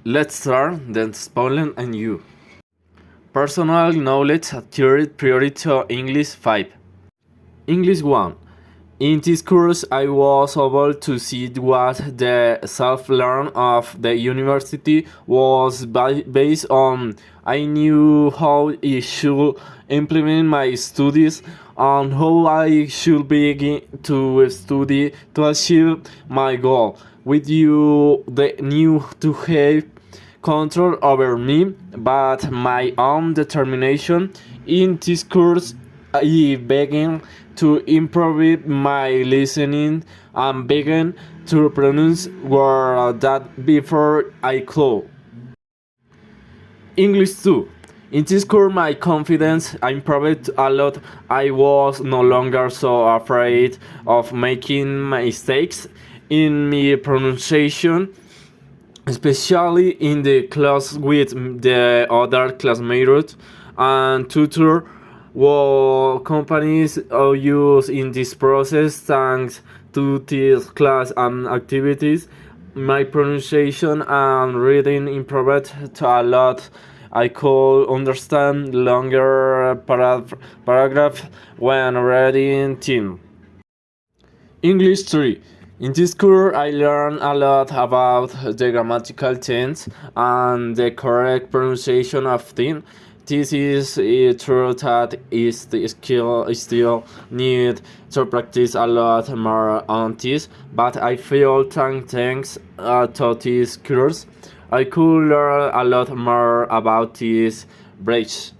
Let's start, then Poland and you. Personal knowledge theory priority to English 5. English 1. In this course, I was able to see what the self-learn of the university was based on. I knew how I should implement my studies and how I should begin to study to achieve my goal. With you, the new to have control over me, but my own determination. In this course, I began to improve my listening and began to pronounce words that before I could. English too. In this course, my confidence improved a lot. I was no longer so afraid of making mistakes in my pronunciation, especially in the class with the other classmates and tutor. What companies use in this process thanks to this class and activities. My pronunciation and reading improved a lot. I could understand longer paragraph when reading them. English 3. In this course, I learned a lot about the grammatical tense and the correct pronunciation of things. This is true that is the skill I still need to practice a lot more on this, but I feel thanks to this course, I could learn a lot more about this bridge.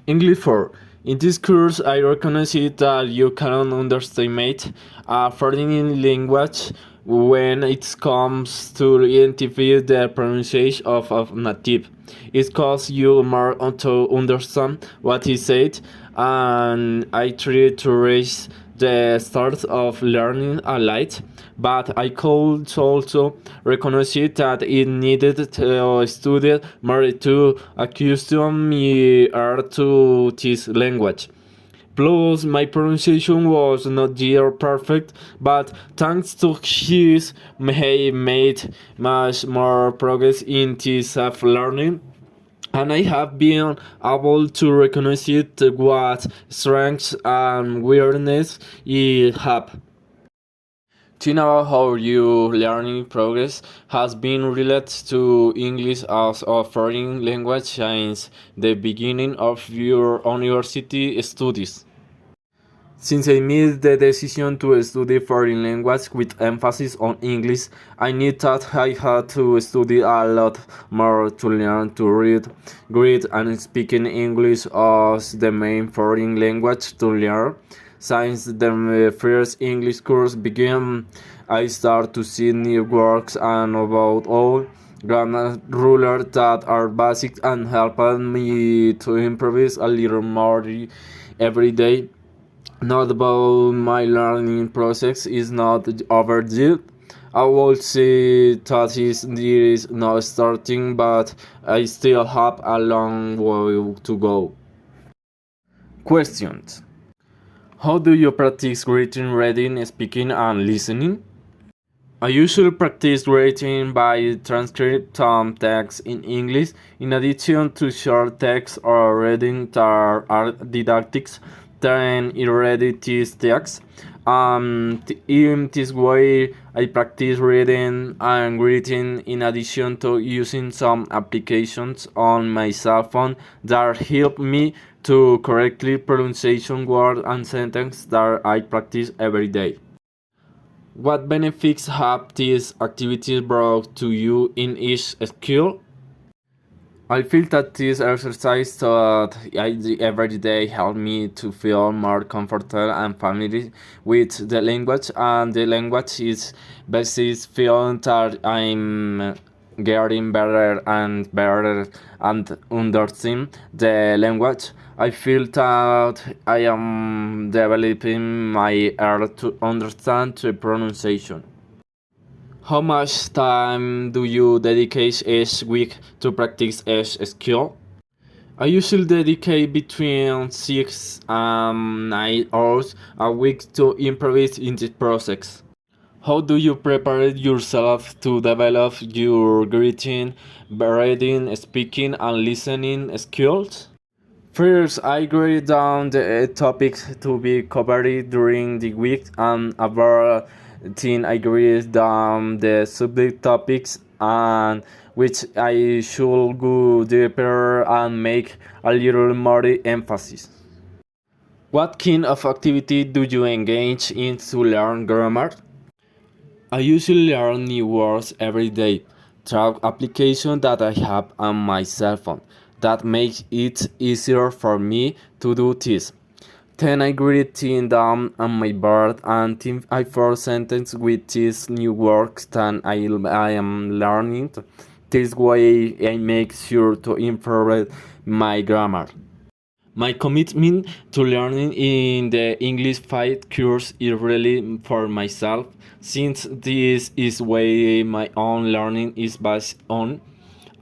English 4. In this course, I recognize that you cannot underestimate a foreign language when it comes to identify the pronunciation of a native. It costs you more to understand what he said, and I try to reach the start of learning a lot, but I could also recognize that it needed to study more to accustom me to this language. Plus, my pronunciation was not yet perfect, but thanks to his, I made much more progress in this self-learning, and I have been able to recognize what strengths and weirdness it have. To know how your learning progress has been related to English as a foreign language since the beginning of your university studies. Since I made the decision to study foreign language with emphasis on English, I knew that I had to study a lot more to learn to read, write, and speak in English as the main foreign language to learn. Since the first English course began, I started to see new works and about all grammar rulers that are basic and helped me to improvise a little more every day. Not about my learning process is not over yet. I would say that there is no starting, but I still have a long way to go. Questions. How do you practice reading, speaking, and listening? I usually practice writing by transcript some text in English in addition to short text or reading that are didactics then already these texts. In this way, I practice reading and writing in addition to using some applications on my cell phone that help me to correctly pronunciation words and sentences that I practice every day. What benefits have these activities brought to you in each skill? I feel that this exercise that I do every day help me to feel more comfortable and familiar with the language, and the language is basis feeling that I'm getting better and better and understanding the language. I feel that I am developing my art to understand the pronunciation. How much time do you dedicate each week to practice each skill? I usually dedicate between 6 and 9 hours a week to improve in this process. How do you prepare yourself to develop your greeting, reading, speaking, and listening skills? First, I write down the topics to be covered during the week, and about then I write down the subject topics and which I should go deeper and make a little more emphasis. What kind of activity do you engage in to learn grammar? I usually learn new words every day through applications that I have on my cell phone that makes it easier for me to do this. Then I write it down on my board and think I first sentence with these new words that I am learning. This way I make sure to improve my grammar. My commitment to learning in the English 5 course is really for myself, since this is way my own learning is based on,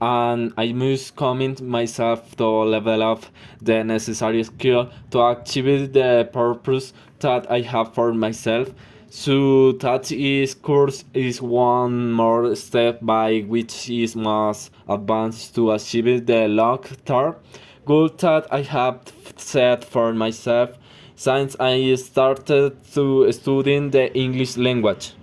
and I must commit myself to level up the necessary skill to achieve the purpose that I have for myself. So that is course is one more step by which is must advance to achieve the long-term goal that I have set for myself since I started to studying the English language.